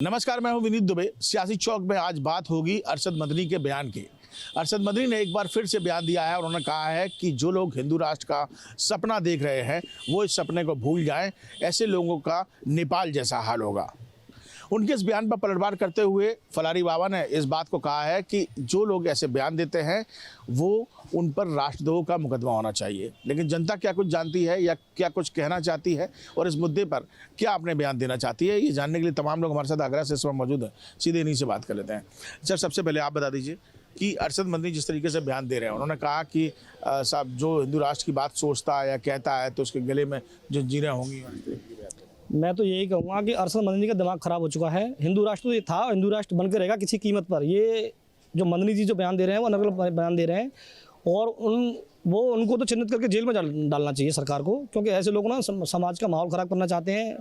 नमस्कार, मैं हूं विनीत दुबे। सियासी चौक में आज बात होगी अरशद मदनी के बयान की। अरशद मदनी ने एक बार फिर से बयान दिया है। उन्होंने कहा है कि जो लोग हिंदू राष्ट्र का सपना देख रहे हैं वो इस सपने को भूल जाएं, ऐसे लोगों का नेपाल जैसा हाल होगा। उनके इस बयान पर पलटवार करते हुए फलारी बाबा ने इस बात को कहा है कि जो लोग ऐसे बयान देते हैं वो उन पर राष्ट्रद्रोह का मुकदमा होना चाहिए। लेकिन जनता क्या कुछ जानती है या क्या कुछ कहना चाहती है और इस मुद्दे पर क्या अपने बयान देना चाहती है, ये जानने के लिए तमाम लोग हमारे साथ आगरा से इस वक्त मौजूद हैं। सीधे इन्हीं से बात कर लेते हैं। सर, सबसे पहले आप बता दीजिए कि अरशद मदनी जिस तरीके से बयान दे रहे हैं, उन्होंने कहा कि साहब जो हिंदू राष्ट्र की बात सोचता है या कहता है तो उसके गले में जंजीरें होंगी। मैं तो यही कहूँगा कि अरशद मदनी का दिमाग खराब हो चुका है। हिंदू राष्ट्र तो ये था, हिंदू राष्ट्र बनकर रहेगा किसी कीमत पर। ये जो मदनी जी जो बयान दे रहे हैं वो नकल बयान दे रहे हैं और उनको तो चिन्हित करके जेल में डालना चाहिए सरकार को, क्योंकि ऐसे लोग ना समाज का माहौल ख़राब करना चाहते हैं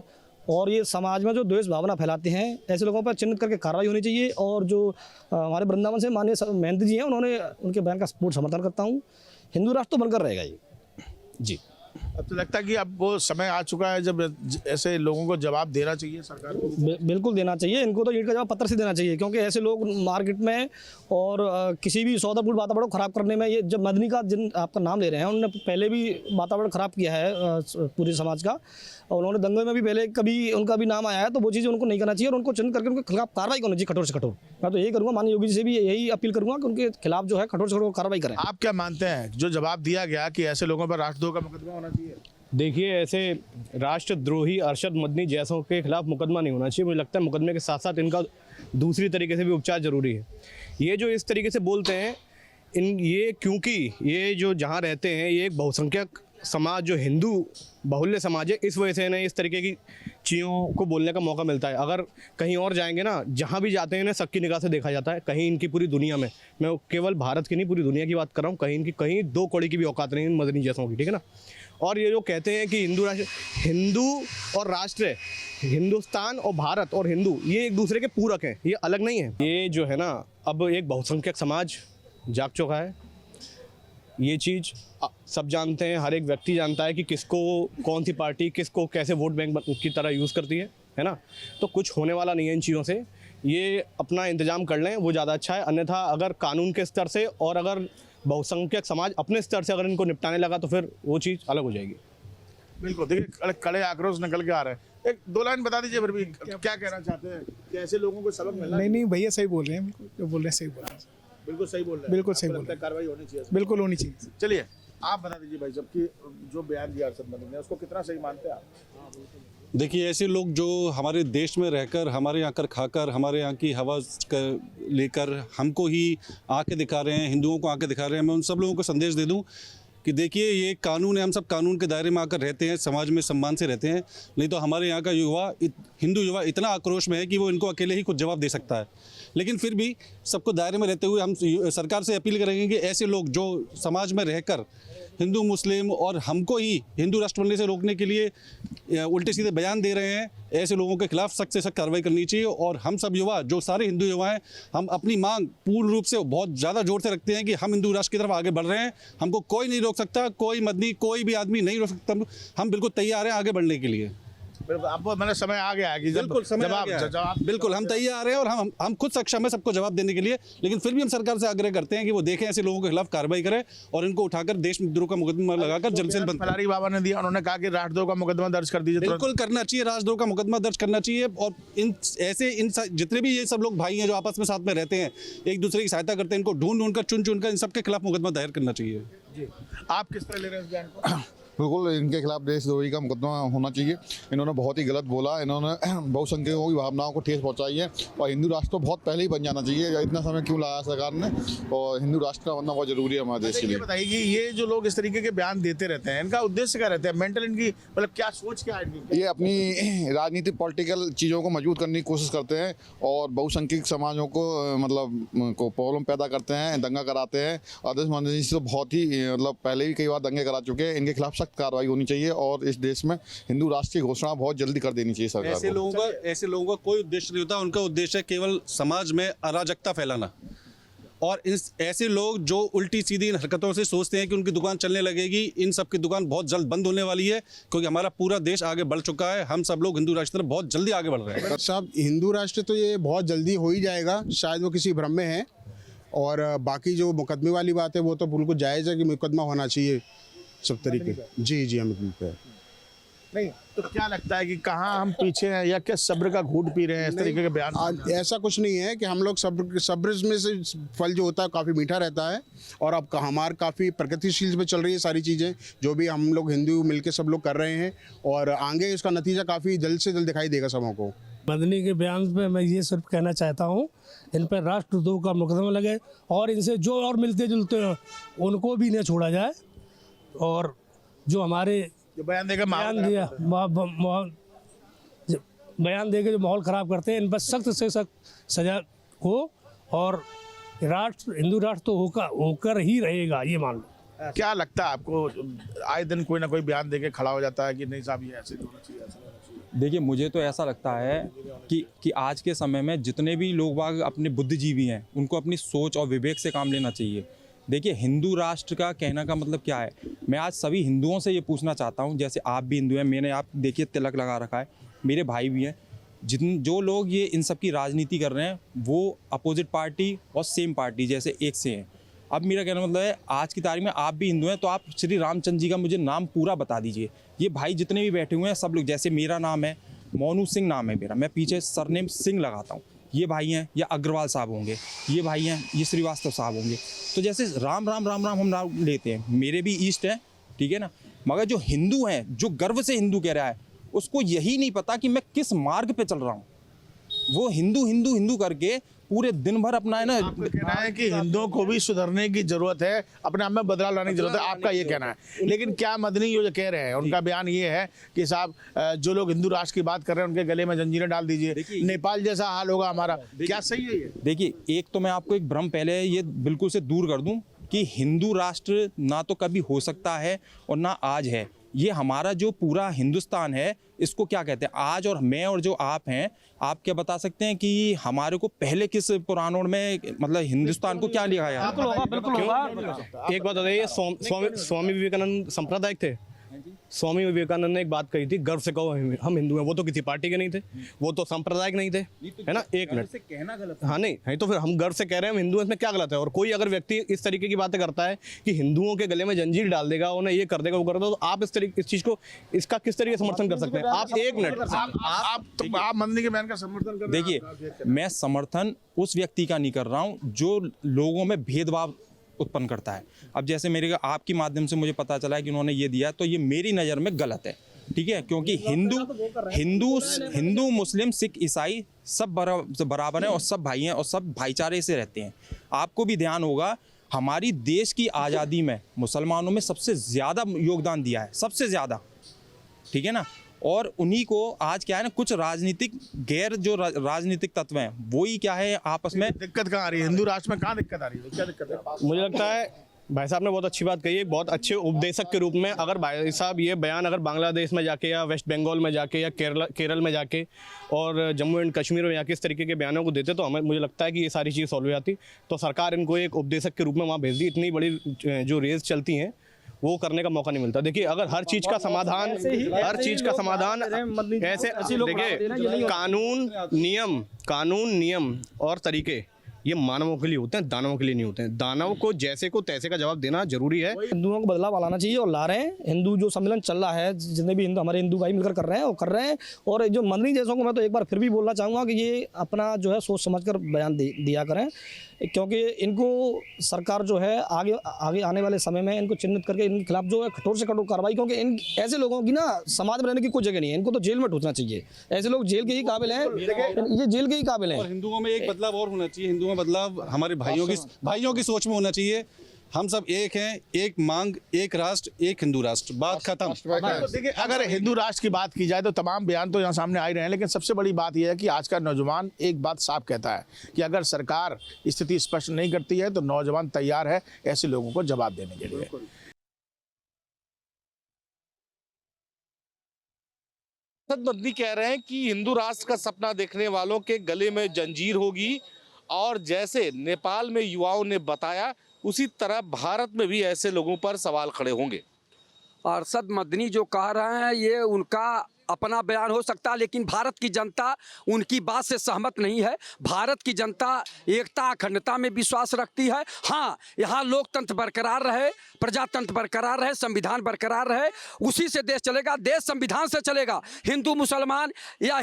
और ये समाज में जो द्वेष भावना फैलाते हैं, ऐसे लोगों पर चिन्हित करके कार्रवाई होनी चाहिए। और जो हमारे वृंदावन से माननीय महंत जी हैं, उन्होंने उनके बयान का पूर्ण समर्थन करता हूँ। हिंदू राष्ट्र तो बनकर रहेगा ये जी। अब तो लगता है कि अब वो समय आ चुका है जब ऐसे लोगों को जवाब देना चाहिए सरकार को। बिल्कुल देना चाहिए। इनको तो ईंट का जवाब पत्थर से देना चाहिए, क्योंकि ऐसे लोग मार्केट में और किसी भी सौदापूर्ण वातावरण खराब करने में, ये जब मदनी का जिन आपका नाम ले रहे हैं, उन्होंने पहले भी वातावरण खराब किया है पूरे समाज का, और उन्होंने दंगे में भी पहले कभी उनका भी नाम आया है, तो वो चीज़ें उनको नहीं करना चाहिए और उनको चिन्हित करके उनके खिलाफ कार्रवाई करनी चाहिए, कठोर से कठोर। मैं तो यही करूँगा, माननीय योगी जी से भी यही अपील करूँगा कि उनके खिलाफ जो है कठोर से कठोर कार्रवाई करें। आप क्या मानते हैं जो जवाब दिया गया कि ऐसे लोगों पर राष्ट्रद्रोह का मुकदमा होना चाहिए? देखिए, ऐसे राष्ट्रद्रोही अरशद मदनी जैसों के खिलाफ मुकदमा नहीं होना चाहिए। मुझे लगता है मुकदमे के साथ साथ इनका दूसरी तरीके से भी उपचार जरूरी है। ये जो इस तरीके से बोलते हैं क्योंकि ये जो जहाँ रहते हैं ये एक बहुसंख्यक समाज, जो हिंदू बाहुल्य समाज है, इस वजह से इन्हें इस तरीके की चीज़ों को बोलने का मौका मिलता है। अगर कहीं और जाएंगे ना, जहाँ भी जाते हैं इन्हें सबकी निगाह से देखा जाता है। कहीं इनकी पूरी दुनिया में, मैं केवल भारत की नहीं पूरी दुनिया की बात कर रहा हूँ, कहीं दो कौड़ी की भी औकात नहीं इन मदनी जैसों की, ठीक है ना। और ये जो कहते हैं कि हिंदू और राष्ट्र, हिंदुस्तान और भारत और हिंदू, ये एक दूसरे के पूरक हैं, ये अलग नहीं है। ये जो है ना, अब एक बहुसंख्यक समाज जाग चुका है। ये चीज़ सब जानते हैं, हर एक व्यक्ति जानता है कि किसको कौन सी पार्टी किसको कैसे वोट बैंक की तरह यूज़ करती है ना। तो कुछ होने वाला नहीं है इन चीज़ों से। ये अपना इंतजाम कर लें, वो ज़्यादा अच्छा है। अन्यथा अगर कानून के स्तर से और अगर बहुसंख्यक समाज अपने स्तर से अगर इनको निपटाने लगा तो फिर वो चीज़ अलग हो जाएगी। बिल्कुल, देखिए कड़े आक्रोश निकल के आ रहे हैं। एक दो लाइन बता दीजिए फिर भी क्या कहना चाहते हैं कि ऐसे लोगों को सबक मिलना? नहीं भैया सही बोल रहे हैं, जो बोल रहे हैं सही बोल रहे हैं, बिल्कुल सही बोल रहे हैं, बिल्कुल सही बोल रहे हैं। कार्रवाई होनी चाहिए, बिल्कुल होनी चाहिए। चलिए आप बता दीजिए भाई, जबकि जो बयान दिया अरशद मदनी ने उसको कितना सही मानते हैं आप? देखिए, ऐसे लोग जो हमारे देश में रहकर, हमारे यहाँ कर खाकर, हमारे यहाँ की हवा लेकर हमको ही आंखें दिखा रहे हैं, हिंदुओं को आंखें दिखा रहे हैं, मैं उन सब लोगों को संदेश दे दूं कि देखिए, ये कानून है, हम सब कानून के दायरे में आकर रहते हैं, समाज में सम्मान से रहते हैं। नहीं तो हमारे यहाँ का हिंदू युवा इतना आक्रोश में है कि वो इनको अकेले ही कुछ जवाब दे सकता है। लेकिन फिर भी सबको दायरे में रहते हुए हम सरकार से अपील करेंगे कि ऐसे लोग जो समाज में रहकर हिंदू मुस्लिम और हमको ही हिंदू राष्ट्र बनने से रोकने के लिए उल्टे सीधे बयान दे रहे हैं, ऐसे लोगों के खिलाफ सख्त से सख्त कार्रवाई करनी चाहिए। और हम सब युवा, जो सारे हिंदू युवा हैं, हम अपनी मांग पूर्ण रूप से बहुत ज़्यादा जोर से रखते हैं कि हम हिंदू राष्ट्र की तरफ आगे बढ़ रहे हैं। हमको कोई नहीं रोक सकता, कोई मदनी, कोई भी आदमी नहीं रोक सकता। हम बिल्कुल तैयार हैं आगे बढ़ने के लिए। आपको मैंने समय आ गया है कि बिल्कुल जवाब बिल्कुल हम तैयार हैं और हम खुद सक्षम है सबको जवाब देने के लिए। लेकिन फिर भी हम सरकार से आग्रह करते हैं कि वो देखें, ऐसे लोगों के खिलाफ कार्रवाई करें और इनको उठाकर देशद्रोह का मुकदमा लगाकर जल्द से जल्द। फलारी बाबा ने दिया, उन्होंने कहा कि राष्ट्रद्रोह का मुकदमा दर्ज कर दीजिए। बिल्कुल करना चाहिए, राष्ट्रद्रोह का मुकदमा दर्ज करना चाहिए। और इन जितने भी ये सब लोग भाई हैं जो आपस में साथ में रहते हैं, एक दूसरे की सहायता करते हैं, इनको ढूंढ कर चुन कर इन सबके खिलाफ मुकदमा दायर करना चाहिए। आप किस तरह ले रहे हैं इस बयान को? बिल्कुल, इनके खिलाफ देशद्रोही का मुकदमा होना चाहिए। इन्होंने बहुत ही गलत बोला, इन्होंने बहुसंख्यकों की भावनाओं को ठेस पहुंचाई है और हिंदू राष्ट्र तो बहुत पहले ही बन जाना चाहिए। इतना समय क्यों लगाया सरकार ने? और हिंदू राष्ट्र का बनना बहुत जरूरी है हमारे देश के लिए। बताइए कि ये जो लोग इस तरीके के बयान देते रहते हैं, इनका उद्देश्य क्या रहता है? मेंटल इनकी मतलब क्या सोच क्या है? ये अपनी राजनीतिक पॉलिटिकल चीज़ों को मजबूत करने की कोशिश करते हैं और बहुसंख्यक समाजों को मतलब को प्रॉब्लम पैदा करते हैं, दंगा कराते हैं। अरशद मदनी से बहुत ही मतलब पहले भी कई बार दंगे करा चुके हैं। इनके खिलाफ सख्त कार्रवाई होनी चाहिए और इस देश में हिंदू राष्ट्र की घोषणा बहुत जल्दी कर देनी चाहिए सरकार को। ऐसे लोगों का कोई उद्देश्य नहीं होता, उनका उद्देश्य है केवल समाज में अराजकता फैलाना। और ऐसे लोग जो उल्टी सीधी इन हरकतों से सोचते हैं कि उनकी दुकान चलने लगेगी, इन सब की दुकान बहुत जल्द बंद होने वाली है, क्योंकि हमारा पूरा देश आगे बढ़ चुका है। हम सब लोग हिंदू राष्ट्र तरफ बहुत जल्दी आगे बढ़ रहे हैं। साहब, हिंदू राष्ट्र तो ये बहुत जल्दी हो ही जाएगा, शायद वो किसी भ्रम में है। और बाकी जो मुकदमे वाली बात है वो तो बिल्कुल जायज़ है कि मुकदमा होना चाहिए सब तरीके। जी हम पे नहीं तो क्या लगता है कि कहाँ हम पीछे हैं या क्या सब्र का घूंट पी रहे हैं इस तरीके के बयान? ऐसा कुछ नहीं है कि हम लोग सब्र में से फल जो होता है काफ़ी मीठा रहता है। और अब हमारे काफ़ी प्रगतिशील में चल रही है सारी चीज़ें, जो भी हम लोग हिंदू मिलके सब लोग कर रहे हैं, और आगे इसका नतीजा काफ़ी जल्द से जल्द दिखाई देगा सबों को। मदनी के बयान पे मैं ये सिर्फ कहना चाहता हूँ, इन पर राष्ट्रद्रोह का मुकदमा लगे और इनसे जो और मिलते जुलते हैं उनको भी न छोड़ा जाए। और जो हमारे जो बयान देकर बयान देकर जो माहौल ख़राब करते हैं, इन पर सख्त से सख्त सजा हो। और हिंदू राष्ट्र तो होकर ही रहेगा, ये मान लो। क्या लगता है आपको, आए दिन कोई ना कोई बयान देके खड़ा हो जाता है कि नहीं साहब ये ऐसे होना चाहिए, ऐसा होना चाहिए? देखिए, मुझे तो ऐसा लगता है कि आज के समय में जितने भी लोग बाग अपने बुद्धिजीवी हैं, उनको अपनी सोच और विवेक से काम लेना चाहिए। देखिए, हिंदू राष्ट्र का कहने का मतलब क्या है, मैं आज सभी हिंदुओं से ये पूछना चाहता हूँ, जैसे आप भी हिंदू हैं, मैंने आप देखिए तिलक लगा रखा है, मेरे भाई भी हैं, जो लोग ये इन सब की राजनीति कर रहे हैं वो अपोजिट पार्टी और सेम पार्टी जैसे एक से हैं। अब मेरा कहना मतलब है, आज की तारीख में आप भी हिंदू हैं तो आप श्री रामचंद्र जी का मुझे नाम पूरा बता दीजिए। ये भाई जितने भी बैठे हुए हैं सब लोग, जैसे मेरा नाम है मोनू सिंह नाम है मेरा, मैं पीछे सरनेम सिंह लगाता हूँ, ये भाई हैं, या अग्रवाल साहब होंगे, ये भाई हैं, ये श्रीवास्तव साहब होंगे। तो जैसे राम राम राम राम हम नाम लेते हैं, मेरे भी ईष्ट हैं, ठीक है ना, मगर जो हिंदू हैं, जो गर्व से हिंदू कह रहा है, उसको यही नहीं पता कि मैं किस मार्ग पे चल रहा हूँ। वो हिंदू हिंदू हिंदू करके पूरे दिन भर अपना है ना, कहना है कि हिंदुओं को भी सुधरने की जरूरत है, अपने आप में बदलाव लाने की जरूरत है, आपका ये कहना है। लेकिन क्या मदनी जो कह रहे हैं, उनका बयान ये है कि साहब जो लोग हिंदू राष्ट्र की बात कर रहे हैं उनके गले में जंजीरें डाल दीजिए, नेपाल जैसा हाल होगा हमारा। क्या सही है ये? देखिए, एक तो मैं आपको एक भ्रम पहले ये बिल्कुल से दूर कर दूं कि हिंदू राष्ट्र ना तो कभी हो सकता है और ना आज है। ये हमारा जो पूरा हिंदुस्तान है, इसको क्या कहते हैं आज, और मैं और जो आप हैं, आप क्या बता सकते हैं कि हमारे को पहले किस पुराणों में मतलब हिंदुस्तान को क्या लिखा गया? बिल्कुल होगा। एक बात बताइए, स्वामी विवेकानंद सांप्रदायिक थे। स्वामी विवेकानंद ने एक बात कही थी, गर्व से कहो हम हिंदू हैं। वो तो किसी पार्टी के नहीं थे, वो तो सांप्रदायिक नहीं थे, है ना। एक मिनट, कहना गलत हाँ नहीं है तो फिर हम गर्व से कह रहे हैं हम हिंदू हैं, इसमें क्या गलत है? और कोई अगर व्यक्ति इस तरीके की बातें करता है कि हिंदुओं के गले में जंजीर डाल देगा, उन्हें ये कर देगा, वो कर देगा, तो आप इस चीज को, इसका किस तरीके से समर्थन कर सकते हैं आप? एक मिनट, आप मदनी के बयान का समर्थन कर? देखिए, मैं समर्थन उस व्यक्ति का नहीं कर रहा हूँ जो लोगों में भेदभाव उत्पन्न करता है। अब जैसे मेरे आपके माध्यम से मुझे पता चला है कि उन्होंने ये दिया, तो ये मेरी नज़र में गलत है, ठीक है, क्योंकि हिंदू मुस्लिम सिख ईसाई सब बराबर हैं और सब भाई हैं और सब भाईचारे से रहते हैं। आपको भी ध्यान होगा, हमारी देश की आज़ादी में मुसलमानों में सबसे ज़्यादा योगदान दिया है, सबसे ज़्यादा, ठीक है ना। और उन्हीं को आज क्या है ना, कुछ राजनीतिक राजनीतिक तत्व हैं, वही क्या है आपस में दिक्कत कहाँ आ रही है? हिंदू राष्ट्र में कहाँ दिक्कत आ रही है? क्या दिक्कत है? मुझे लगता है भाई साहब ने बहुत अच्छी बात कही है, बहुत अच्छे उपदेशक के रूप में। अगर भाई साहब ये बयान अगर बांग्लादेश में जाके या वेस्ट बंगाल में जाके या केरल में जाके और जम्मू एंड कश्मीर में जाके इस तरीके के बयानों को देते, तो हमें मुझे लगता है कि ये सारी चीज़ सॉल्व हो जाती। तो सरकार इनको एक उपदेशक के रूप में वहाँ भेज दी। इतनी बड़ी जो रेस चलती हैं वो करने का मौका नहीं मिलता। देखिए, अगर हर चीज़ का समाधान ऐसे, देखिए, कानून नियम और तरीके ये मानवों के लिए होते हैं, दानवों के लिए नहीं होते हैं। दानव को जैसे को तैसे का जवाब देना जरूरी है। हिंदुओं को बदलाव लाना चाहिए और ला रहे हैं। हिंदू जो सम्मेलन चल रहा है, जितने भी हमारे हिंदू भाई मिलकर कर रहे हैं वो कर रहे हैं। और जो मदनी जैसों को मैं तो एक बार फिर भी बोलना चाहूँगा कि ये अपना जो है सोच समझकर बयान दिया करें, क्योंकि इनको सरकार जो है आगे आने वाले समय में इनको चिन्हित करके इनके खिलाफ जो है कठोर से कठोर कार्रवाई, क्योंकि इन ऐसे लोगों की ना समाज में रहने की कोई जगह नहीं है। इनको तो जेल में ठूसना चाहिए। ऐसे लोग जेल के ही काबिल हैं, ये जेल के ही काबिल हैं। और हिंदुओं में एक बदलाव और होना चाहिए। हिंदुओं में बदलाव हमारे भाइयों की सोच में होना चाहिए। हम सब एक हैं, एक मांग, एक राष्ट्र, एक हिंदू राष्ट्र, बात खत्म। तो देखिए, अगर हिंदू राष्ट्र की बात की जाए तो तमाम बयान तो यहाँ सामने आ ही रहे हैं, लेकिन सबसे बड़ी बात यह है कि आज का नौजवान एक बात साफ कहता है कि अगर सरकार स्थिति स्पष्ट नहीं करती है तो नौजवान तैयार है ऐसे लोगों को जवाब देने के लिए। अरशद मदनी कह रहे हैं कि हिंदू राष्ट्र का सपना देखने वालों के गले में जंजीर होगी और जैसे नेपाल में युवाओं ने बताया, उसी तरह भारत में भी ऐसे लोगों पर सवाल खड़े होंगे। अरशद मदनी जो कह रहे हैं ये उनका अपना बयान हो सकता है, लेकिन भारत की जनता उनकी बात से सहमत नहीं है। भारत की जनता एकता अखंडता में विश्वास रखती है। हाँ, यहाँ लोकतंत्र बरकरार रहे, प्रजातंत्र बरकरार रहे, संविधान बरकरार रहे, उसी से देश चलेगा। देश संविधान से चलेगा। हिंदू मुसलमान या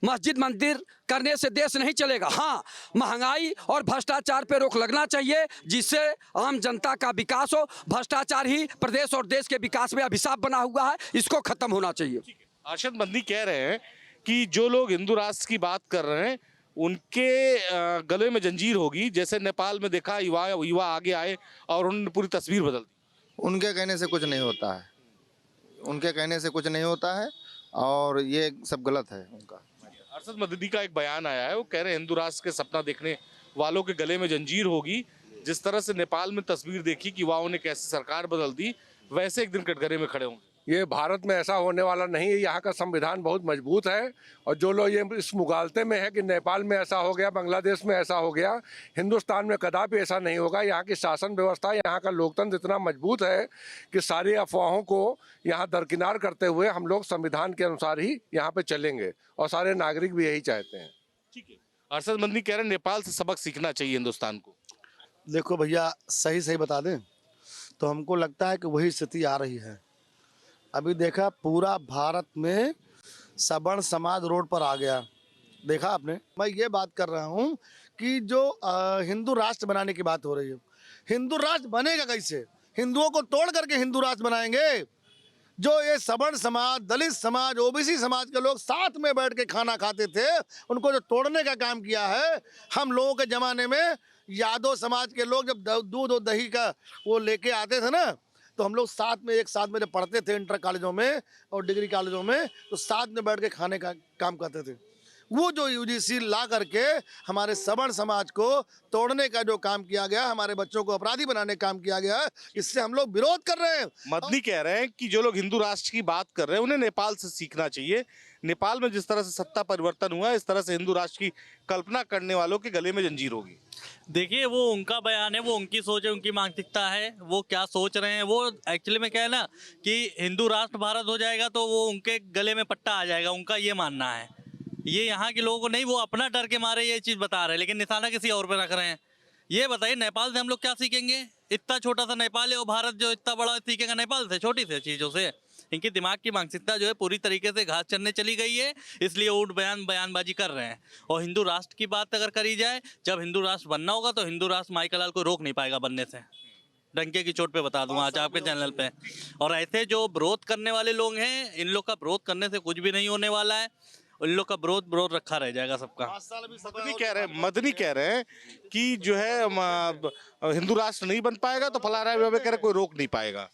मस्जिद मंदिर करने से देश नहीं चलेगा। हाँ, महंगाई और भ्रष्टाचार पे रोक लगना चाहिए, जिससे आम जनता का विकास हो। भ्रष्टाचार ही प्रदेश और देश के विकास में अभिशाप बना हुआ है, इसको खत्म होना चाहिए। अरशद मदनी कह रहे हैं कि जो लोग हिंदू राष्ट्र की बात कर रहे हैं उनके गले में जंजीर होगी। जैसे नेपाल में देखा, युवा आगे आए और उन्होंने पूरी तस्वीर बदल दी। उनके कहने से कुछ नहीं होता है, उनके कहने से कुछ नहीं होता है और ये सब गलत है उनका। अरशद मदनी का एक बयान आया है, वो कह रहे हैं हिंदू राष्ट्र के सपना देखने वालों के गले में जंजीर होगी। जिस तरह से नेपाल में तस्वीर देखी कि युवाओं ने कैसे सरकार बदल दी, वैसे एक दिन कटघरे में खड़े होंगे। ये भारत में ऐसा होने वाला नहीं है। यहाँ का संविधान बहुत मजबूत है और जो लोग ये इस मुगालते में है कि नेपाल में ऐसा हो गया, बांग्लादेश में ऐसा हो गया, हिंदुस्तान में कदापि ऐसा नहीं होगा। यहाँ की शासन व्यवस्था, यहाँ का लोकतंत्र इतना मजबूत है कि सारी अफवाहों को यहाँ दरकिनार करते हुए हम लोग संविधान के अनुसार ही यहाँ पे चलेंगे और सारे नागरिक भी यही चाहते हैं। ठीक है, अरशद मदनी कह रहे हैं नेपाल से सबक सीखना चाहिए हिंदुस्तान को। देखो भैया, सही बता दें तो हमको लगता है कि वही स्थिति आ रही है। अभी देखा, पूरा भारत में सवर्ण समाज रोड पर आ गया। देखा आपने? मैं ये बात कर रहा हूँ कि जो हिंदू राष्ट्र बनाने की बात हो रही है, हिंदू राष्ट्र बनेगा कैसे? हिंदुओं को तोड़ करके हिंदू राष्ट्र बनाएंगे? जो ये सवर्ण समाज, दलित समाज, ओबीसी समाज के लोग साथ में बैठ के खाना खाते थे, उनको जो तोड़ने का काम किया है। हम लोगों के ज़माने में यादव समाज के लोग जब दूध और दही का वो लेके आते थे ना, तो हम लोग एक साथ में जब पढ़ते थे इंटर कॉलेजों में और डिग्री कॉलेजों में, तो साथ में बैठ के खाने का काम करते थे। वो जो यूजीसी ला करके हमारे सवर्ण समाज को तोड़ने का जो काम किया गया, हमारे बच्चों को अपराधी बनाने का काम किया गया, इससे हम लोग विरोध कर रहे हैं। मदनी कह रहे हैं कि जो लोग हिंदू राष्ट्र की बात कर रहे हैं उन्हें नेपाल से सीखना चाहिए। नेपाल में जिस तरह से सत्ता परिवर्तन हुआ है, इस तरह से हिंदू राष्ट्र की कल्पना करने वालों के गले में जंजीर होगी। देखिए, वो उनका बयान है, वो उनकी सोच है, उनकी मानसिकता है, वो क्या सोच रहे हैं। वो एक्चुअली में क्या है ना कि हिंदू राष्ट्र भारत हो जाएगा तो वो उनके गले में पट्टा आ जाएगा, उनका ये मानना है। ये यहाँ के लोगों को नहीं, वो अपना डर के मारे ये चीज़ बता रहे हैं, लेकिन निशाना किसी और पे रख रहे हैं। ये बताइए, नेपाल से हम लोग क्या सीखेंगे? इतना छोटा सा नेपाल है और भारत जो इतना बड़ा सीखेगा नेपाल से, छोटी सी चीज़ों से। इनकी दिमाग की मानसिकता जो है पूरी तरीके से घास चरने चली गई है, इसलिए वो बयानबाजी कर रहे हैं। और हिंदू राष्ट्र की बात अगर करी जाए, जब हिंदू राष्ट्र बनना होगा तो हिंदू राष्ट्र माइकल को रोक नहीं पाएगा बनने से। डंके की चोट पे बता दूंगा आज आपके चैनल पे। और ऐसे जो विरोध करने वाले लोग हैं, इन लोग का विरोध करने से कुछ भी नहीं होने वाला है। उन लोग का विरोध रखा रह जाएगा सबका। मदनी कह रहे हैं कि जो है हिंदू राष्ट्र नहीं बन पाएगा तो फलाना कह रहे कोई रोक नहीं पाएगा।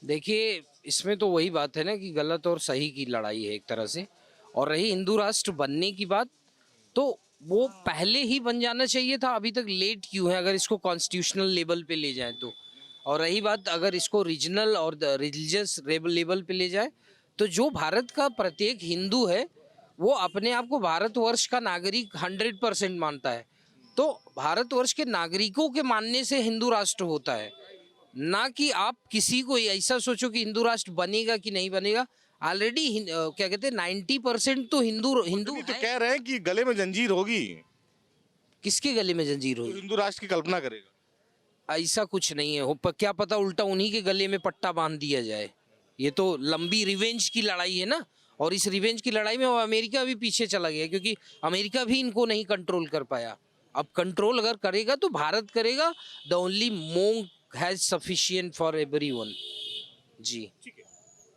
देखिए, इसमें तो वही बात है ना कि गलत और सही की लड़ाई है एक तरह से। और रही हिंदू राष्ट्र बनने की बात, तो वो पहले ही बन जाना चाहिए था, अभी तक लेट क्यों है अगर इसको कॉन्स्टिट्यूशनल लेवल पे ले जाए तो। और रही बात अगर इसको रीजनल और रिलीजियस लेवल पे ले जाए, तो जो भारत का प्रत्येक हिंदू है वो अपने आप को भारतवर्ष का नागरिक 100% मानता है। तो भारतवर्ष के नागरिकों के मानने से हिंदू राष्ट्र होता है, ना कि आप किसी को ऐसा सोचो कि हिंदू राष्ट्र बनेगा कि नहीं बनेगा। ऑलरेडी क्या कहते हैं 90% तो हिंदू तो कह रहे हैं कि गले में जंजीर होगी। किसके गले में जंजीर होगी? हिंदू राष्ट्र की कल्पना करेगा। ऐसा कुछ नहीं है, क्या पता उल्टा उन्हीं के गले में पट्टा बांध दिया जाए। ये तो लंबी रिवेंज की लड़ाई है ना, और इस रिवेंज की लड़ाई में अमेरिका भी पीछे चला गया, क्योंकि अमेरिका भी इनको नहीं कंट्रोल कर पाया। अब कंट्रोल अगर करेगा तो भारत करेगा। The only monk has sufficient for everyone. जी,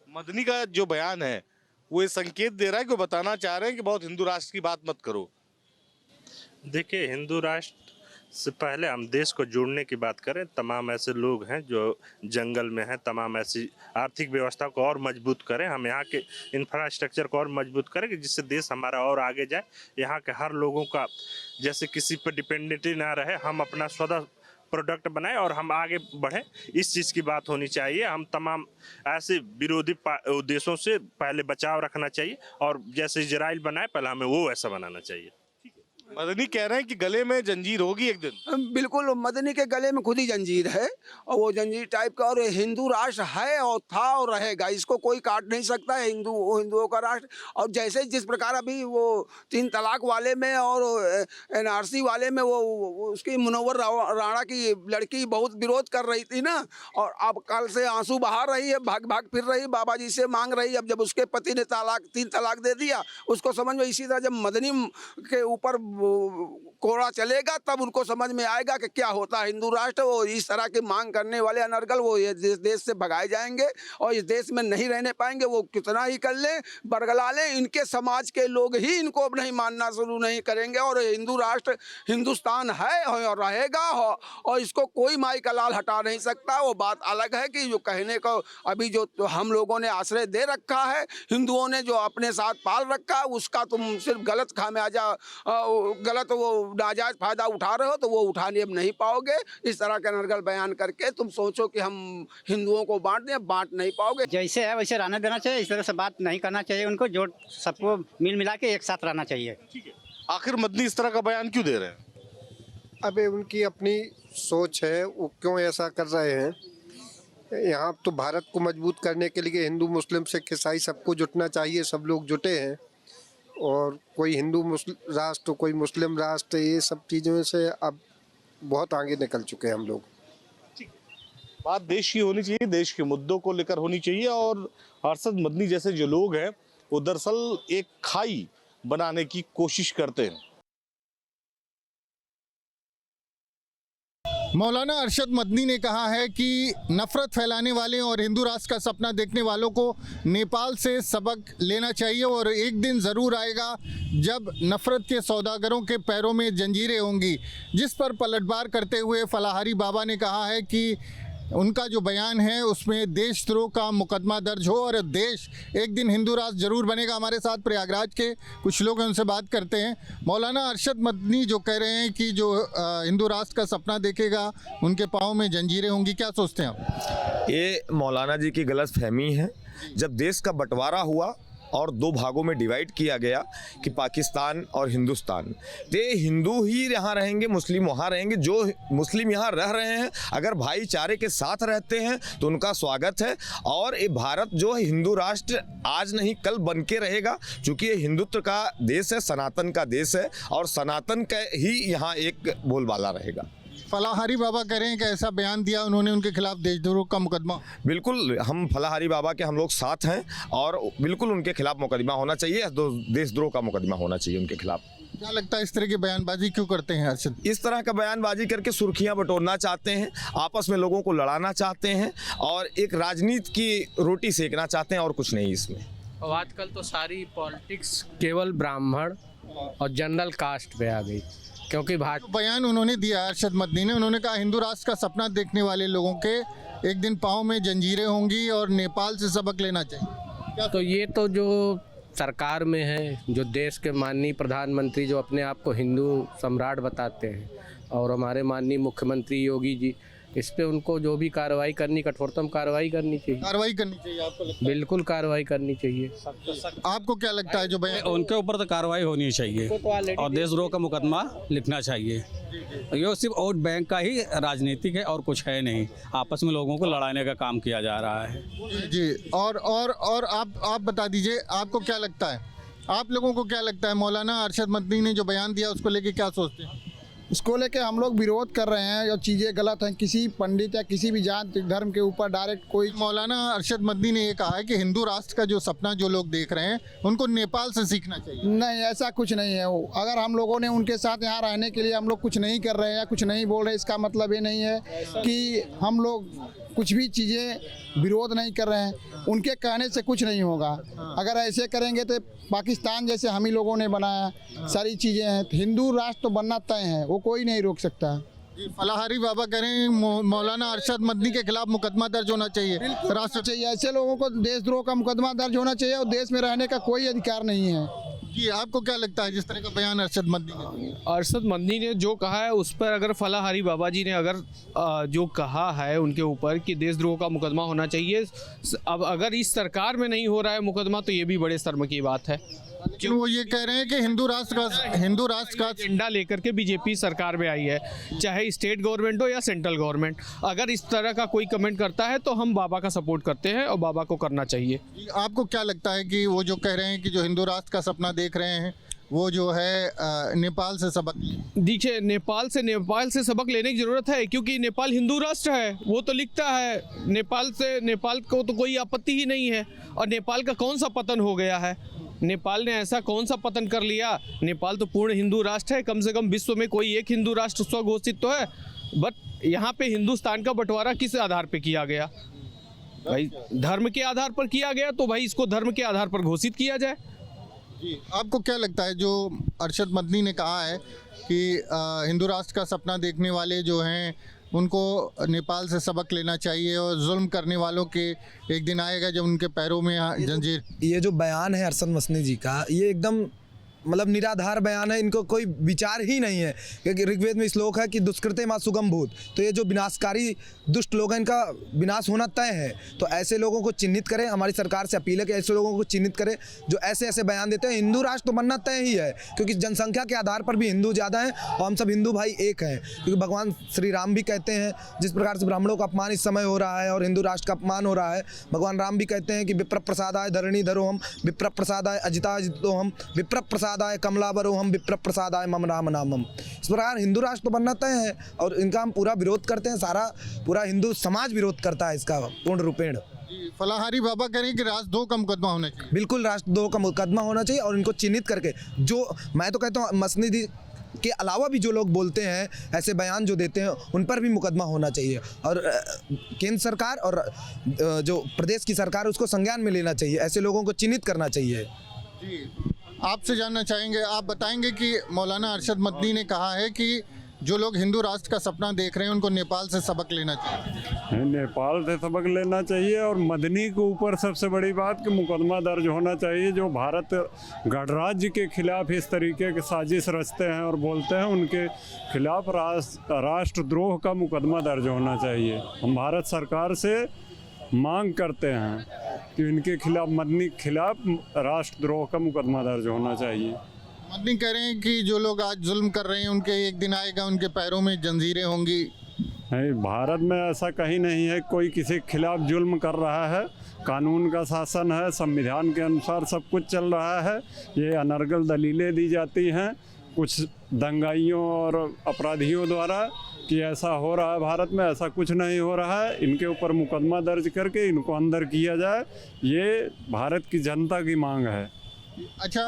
मदनी का जो बयान है वो ये संकेत दे रहा है कि वो बताना चाह रहे हैं कि बहुत हिंदू राष्ट्र की बात मत करो। देखिए, हिंदू राष्ट्र से पहले हम देश को जोड़ने की बात करें। तमाम ऐसे लोग हैं जो जंगल में हैं, तमाम ऐसी आर्थिक व्यवस्था को और मजबूत करें, हम यहाँ के इंफ्रास्ट्रक्चर को और मजबूत करें कि जिससे देश हमारा और आगे जाए। यहाँ के हर लोगों का जैसे किसी पर डिपेंडेंटी ना रहे, हम अपना स्वतः प्रोडक्ट बनाएं और हम आगे बढ़ें, इस चीज़ की बात होनी चाहिए। हम तमाम ऐसे विरोधी देशों से पहले बचाव रखना चाहिए और जैसे इजराइल बनाए पहले हमें वो ऐसा बनाना चाहिए। मदनी कह रहे हैं कि गले में जंजीर होगी एक दिन। बिल्कुल, मदनी के गले में खुद ही जंजीर है और वो जंजीर टाइप का, और हिंदू राष्ट्र है और था और रहेगा, इसको कोई काट नहीं सकता है। हिंदुओं का राष्ट्र, और जैसे जिस प्रकार अभी वो 3 तलाक वाले में और NRC वाले में वो उसकी मुनव्वर राणा की लड़की बहुत विरोध कर रही थी ना, और अब कल से आंसू बहा रही है, भाग भाग फिर रही, बाबा जी से मांग रही। अब जब उसके पति ने 3 तलाक दे दिया उसको समझ में, इसी तरह जब मदनी के ऊपर कोड़ा चलेगा तब उनको समझ में आएगा कि क्या होता है हिंदू राष्ट्र। वो इस तरह की मांग करने वाले अनर्गल वो ये देश से भगाए जाएंगे और इस देश में नहीं रहने पाएंगे। वो कितना ही कर लें, बरगला लें, इनके समाज के लोग ही इनको अब नहीं मानना शुरू नहीं करेंगे। और हिंदू राष्ट्र हिंदुस्तान है और रहेगा, और इसको कोई माई का लाल हटा नहीं सकता। वो बात अलग है कि जो कहने को अभी जो हम लोगों ने आश्रय दे रखा है, हिंदुओं ने जो अपने साथ पाल रखा है, उसका तुम सिर्फ गलत खामियाजा, गलत वो नाजायज फायदा उठा रहे हो, तो वो उठाने अब नहीं पाओगे। इस तरह के अनर्गल बयान करके तुम सोचो कि हम हिंदुओं को बांट दें, बांट नहीं पाओगे। जैसे है वैसे रहने देना चाहिए, इस तरह से बात नहीं करना चाहिए उनको, जो सबको मिल मिला के एक साथ रहना चाहिए। आखिर मदनी इस तरह का बयान क्यों दे रहे हैं? अबे उनकी अपनी सोच है, वो क्यों ऐसा कर रहे हैं। यहाँ तो भारत को मजबूत करने के लिए हिंदू मुस्लिम सिख ईसाई सबको जुटना चाहिए, सब लोग जुटे हैं। और कोई हिंदू राष्ट्र, कोई मुस्लिम राष्ट्र, ये सब चीज़ों से अब बहुत आगे निकल चुके हैं हम लोग। बात देश की होनी चाहिए, देश के मुद्दों को लेकर होनी चाहिए। और अरशद मदनी जैसे जो लोग हैं वो दरअसल एक खाई बनाने की कोशिश करते हैं। मौलाना अरशद मदनी ने कहा है कि नफ़रत फैलाने वाले और हिंदू राष्ट्र का सपना देखने वालों को नेपाल से सबक लेना चाहिए, और एक दिन ज़रूर आएगा जब नफ़रत के सौदागरों के पैरों में जंजीरें होंगी। जिस पर पलटवार करते हुए फलाहारी बाबा ने कहा है कि उनका जो बयान है उसमें देशद्रोह का मुकदमा दर्ज हो और देश एक दिन हिंदू राष्ट्र जरूर बनेगा। हमारे साथ प्रयागराज के कुछ लोग हैं, उनसे बात करते हैं। मौलाना अरशद मदनी जो कह रहे हैं कि जो हिंदू राष्ट्र का सपना देखेगा उनके पाँव में जंजीरें होंगी, क्या सोचते हैं आप? ये मौलाना जी की गलत फहमी है। जब देश का बंटवारा हुआ और 2 भागों में डिवाइड किया गया कि पाकिस्तान और हिंदुस्तान, तो हिंदू ही यहाँ रहेंगे, मुस्लिम वहाँ रहेंगे। जो मुस्लिम यहाँ रह रहे हैं अगर भाईचारे के साथ रहते हैं तो उनका स्वागत है। और ये भारत जो है हिंदू राष्ट्र आज नहीं कल बन के रहेगा, क्योंकि ये हिंदुत्व का देश है, सनातन का देश है और सनातन का ही यहाँ एक बोलबाला रहेगा। फलाहारी बाबा कह रहे हैं कि ऐसा बयान दिया उन्होंने, उनके खिलाफ देशद्रोह का मुकदमा। बिल्कुल, हम फलाहारी बाबा के हम लोग साथ हैं और बिल्कुल उनके खिलाफ मुकदमा होना चाहिए, देशद्रोह का मुकदमा होना चाहिए उनके खिलाफ। क्या लगता है इस तरह की बयानबाजी क्यों करते हैं अरशद? इस तरह का बयानबाजी करके सुर्खियां बटोरना चाहते हैं, आपस में लोगों को लड़ाना चाहते हैं और एक राजनीति की रोटी सेकना चाहते हैं, और कुछ नहीं इसमें। और आजकल तो सारी पॉलिटिक्स केवल ब्राह्मण और जनरल कास्ट पे आ गई, क्योंकि बयान उन्होंने दिया अरशद मदनी ने, उन्होंने कहा हिंदू राष्ट्र का सपना देखने वाले लोगों के एक दिन पाँव में जंजीरें होंगी और नेपाल से सबक लेना चाहिए। तो ये तो जो सरकार में है, जो देश के माननीय प्रधानमंत्री जो अपने आप को हिंदू सम्राट बताते हैं, और हमारे माननीय मुख्यमंत्री योगी जी, इस पे उनको जो भी कार्रवाई करनी, कठोरतम कार्रवाई करनी चाहिए। कार्रवाई करनी चाहिए आपको लगता है? बिल्कुल कार्रवाई करनी चाहिए। आपको क्या लगता है जो बयान? उनके ऊपर तो कार्रवाई होनी चाहिए और देशद्रोह का मुकदमा लिखना चाहिए। ये सिर्फ वोट बैंक का ही राजनीतिक है और कुछ है नहीं, आपस में लोगों को लड़ाने का काम किया जा रहा है। जी, और आप बता दीजिए, आपको क्या लगता है, आप लोगों को क्या लगता है मौलाना अरशद मदनी ने जो बयान दिया उसको लेके क्या सोचते हैं? इसको लेके हम लोग विरोध कर रहे हैं, जो चीज़ें गलत हैं, किसी पंडित या किसी भी जात धर्म के ऊपर डायरेक्ट कोई। मौलाना अरशद मदनी ने ये कहा है कि हिंदू राष्ट्र का जो सपना जो लोग देख रहे हैं उनको नेपाल से सीखना चाहिए। नहीं, ऐसा कुछ नहीं है। वो अगर हम लोगों ने उनके साथ यहाँ रहने के लिए हम लोग कुछ नहीं कर रहे हैं या कुछ नहीं बोल रहे, इसका मतलब ये नहीं है कि हम लोग कुछ भी चीज़ें विरोध नहीं कर रहे हैं। उनके कहने से कुछ नहीं होगा। अगर ऐसे करेंगे तो पाकिस्तान जैसे हम ही लोगों ने बनाया, सारी चीज़ें हैं, तो हिंदू राष्ट्र तो बनना तय है, वो कोई नहीं रोक सकता। फलाहारी बाबा कह रहे हैं मौलाना अरशद मदनी के खिलाफ मुकदमा दर्ज होना चाहिए, राष्ट्र चाहिए। ऐसे लोगों को देशद्रोह का मुकदमा दर्ज होना चाहिए और देश में रहने का कोई अधिकार नहीं है। जी, आपको क्या लगता है जिस तरह का बयान अरशद मदनी ने? अरशद मदनी ने जो कहा है उस पर अगर फलाहारी बाबा जी ने अगर जो कहा है उनके ऊपर कि देशद्रोह का मुकदमा होना चाहिए, अब अगर इस सरकार में नहीं हो रहा है मुकदमा तो ये भी बड़े शर्म की बात है। लेकिन वो ये कह रहे हैं कि हिंदू राष्ट्र का एजेंडा लेकर के बीजेपी सरकार में आई है, चाहे स्टेट गवर्नमेंट हो या सेंट्रल गवर्नमेंट। अगर इस तरह का कोई कमेंट करता है तो हम बाबा का सपोर्ट करते हैं और बाबा को करना चाहिए। आपको क्या लगता है कि वो जो कह रहे हैं कि जो हिंदू राष्ट्र का सपना देख रहे हैं वो जो है नेपाल से सबक? देखिए, नेपाल से सबक लेने की ज़रूरत है, क्योंकि नेपाल हिंदू राष्ट्र है। वो तो लिखता है नेपाल को तो कोई आपत्ति ही नहीं है। और नेपाल का कौन सा पतन हो गया है? नेपाल ने ऐसा कौन सा पतन कर लिया? नेपाल तो पूर्ण हिंदू राष्ट्र है। कम से कम विश्व में कोई एक हिंदू राष्ट्र स्वघोषित तो है। बट यहाँ पे हिंदुस्तान का बंटवारा किस आधार पे किया गया? भाई धर्म के आधार पर किया गया, तो भाई इसको धर्म के आधार पर घोषित किया जाए। आपको क्या लगता है जो अरशद मदनी ने कहा है कि हिंदू राष्ट्र का सपना देखने वाले जो हैं उनको नेपाल से सबक लेना चाहिए और जुल्म करने वालों के एक दिन आएगा जब उनके पैरों में जंजीर? ये जो बयान है अरशद मदनी जी का, ये एकदम मतलब निराधार बयान है। इनको कोई विचार ही नहीं है, क्योंकि ऋग्वेद में श्लोक है कि दुष्कृते मा सुगम भूत। तो ये जो विनाशकारी दुष्ट लोग हैं इनका विनाश होना तय है। तो ऐसे लोगों को चिन्हित करें। हमारी सरकार से अपील है कि ऐसे लोगों को चिन्हित करें जो ऐसे ऐसे बयान देते हैं। हिंदू राष्ट्र तो बनना तय ही है, क्योंकि जनसंख्या के आधार पर भी हिंदू ज़्यादा हैं और हम सब हिंदू भाई एक हैं। क्योंकि भगवान श्री राम भी कहते हैं, जिस प्रकार से ब्राह्मणों का अपमान इस समय हो रहा है और हिंदू राष्ट्र का अपमान हो रहा है, भगवान राम भी कहते हैं कि विप्र प्रसादाय धरणी धरो हम, विप्र प्रसादाय अजिता अजितो हम, विप्र प्रसादाय कमलाबरो हम, विप्र प्रसादाय मम राम नामम। इस प्रकार हिंदू राष्ट्र तो बनना तय है और इनका हम पूरा विरोध करते हैं। सारा पूरा हिंदू समाज विरोध करता है इसका पूर्ण रूपेण। फलाहारी बाबा कह रहे हैं कि राष्ट्रद्रोह का मुकदमा होना चाहिए। बिल्कुल राष्ट्रद्रोह का मुकदमा होना चाहिए और इनको चिन्हित करके, जो मैं तो कहता हूँ मसनीदी के अलावा भी जो लोग बोलते हैं, ऐसे बयान जो देते हैं, उन पर भी मुकदमा होना चाहिए। और केंद्र सरकार और जो प्रदेश की सरकार उसको संज्ञान में लेना चाहिए। ऐसे लोगों को चिन्हित करना चाहिए। आपसे जानना चाहेंगे, आप बताएंगे कि मौलाना अरशद मदनी ने कहा है कि जो लोग हिंदू राष्ट्र का सपना देख रहे हैं उनको नेपाल से सबक लेना चाहिए। नेपाल से सबक लेना चाहिए और मदनी के ऊपर सबसे बड़ी बात कि मुकदमा दर्ज होना चाहिए। जो भारत गणराज्य के खिलाफ इस तरीके की साजिश रचते हैं और बोलते हैं, उनके खिलाफ राष्ट्रद्रोह का मुकदमा दर्ज होना चाहिए। हम भारत सरकार से मांग करते हैं कि इनके खिलाफ, मदनी के खिलाफ राष्ट्रद्रोह का मुकदमा दर्ज होना चाहिए। मदनी कह रहे हैं कि जो लोग आज जुल्म कर रहे हैं उनके एक दिन आएगा उनके पैरों में जंजीरें होंगी। नहीं, भारत में ऐसा कहीं नहीं है कोई किसी के खिलाफ जुल्म कर रहा है। कानून का शासन है, संविधान के अनुसार सब कुछ चल रहा है। ये अनर्गल दलीलें दी जाती हैं कुछ दंगाइयों और अपराधियों द्वारा कि ऐसा हो रहा है भारत में। ऐसा कुछ नहीं हो रहा है। इनके ऊपर मुकदमा दर्ज करके इनको अंदर किया जाए, ये भारत की जनता की मांग है। अच्छा,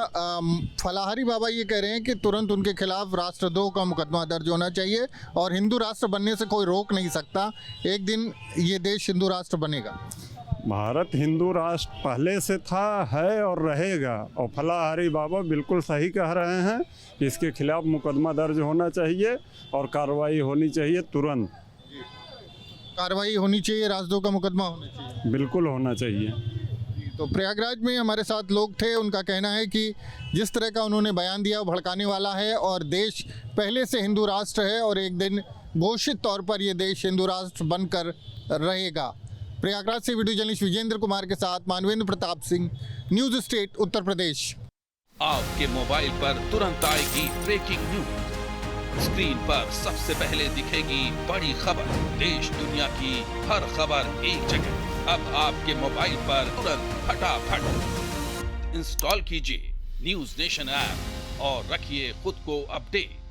फलाहारी बाबा ये कह रहे हैं कि तुरंत उनके खिलाफ राष्ट्रद्रोह का मुकदमा दर्ज होना चाहिए और हिंदू राष्ट्र बनने से कोई रोक नहीं सकता। एक दिन ये देश हिंदू राष्ट्र बनेगा। भारत हिंदू राष्ट्र पहले से था, है और रहेगा। और फलाहारी बाबा बिल्कुल सही कह रहे हैं कि इसके खिलाफ मुकदमा दर्ज होना चाहिए और कार्रवाई होनी चाहिए तुरंत। कार्रवाई होनी चाहिए, राष्ट्रद्रोह का मुकदमा होना चाहिए। बिल्कुल होना चाहिए। तो प्रयागराज में हमारे साथ लोग थे, उनका कहना है कि जिस तरह का उन्होंने बयान दिया वो भड़काने वाला है और देश पहले से हिंदू राष्ट्र है और एक दिन घोषित तौर पर ये देश हिंदू राष्ट्र बनकर रहेगा। प्रयागराज से वीडियो जर्नलिस्ट विजेंद्र कुमार के साथ मानवेंद्र प्रताप सिंह, न्यूज़ स्टेट उत्तर प्रदेश। आपके मोबाइल पर तुरंत आएगी ब्रेकिंग न्यूज। स्क्रीन पर सबसे पहले दिखेगी बड़ी खबर। देश दुनिया की हर खबर एक जगह। अब आपके मोबाइल पर तुरंत फटाफट इंस्टॉल कीजिए न्यूज़ नेशन ऐप और रखिए खुद को अपडेट।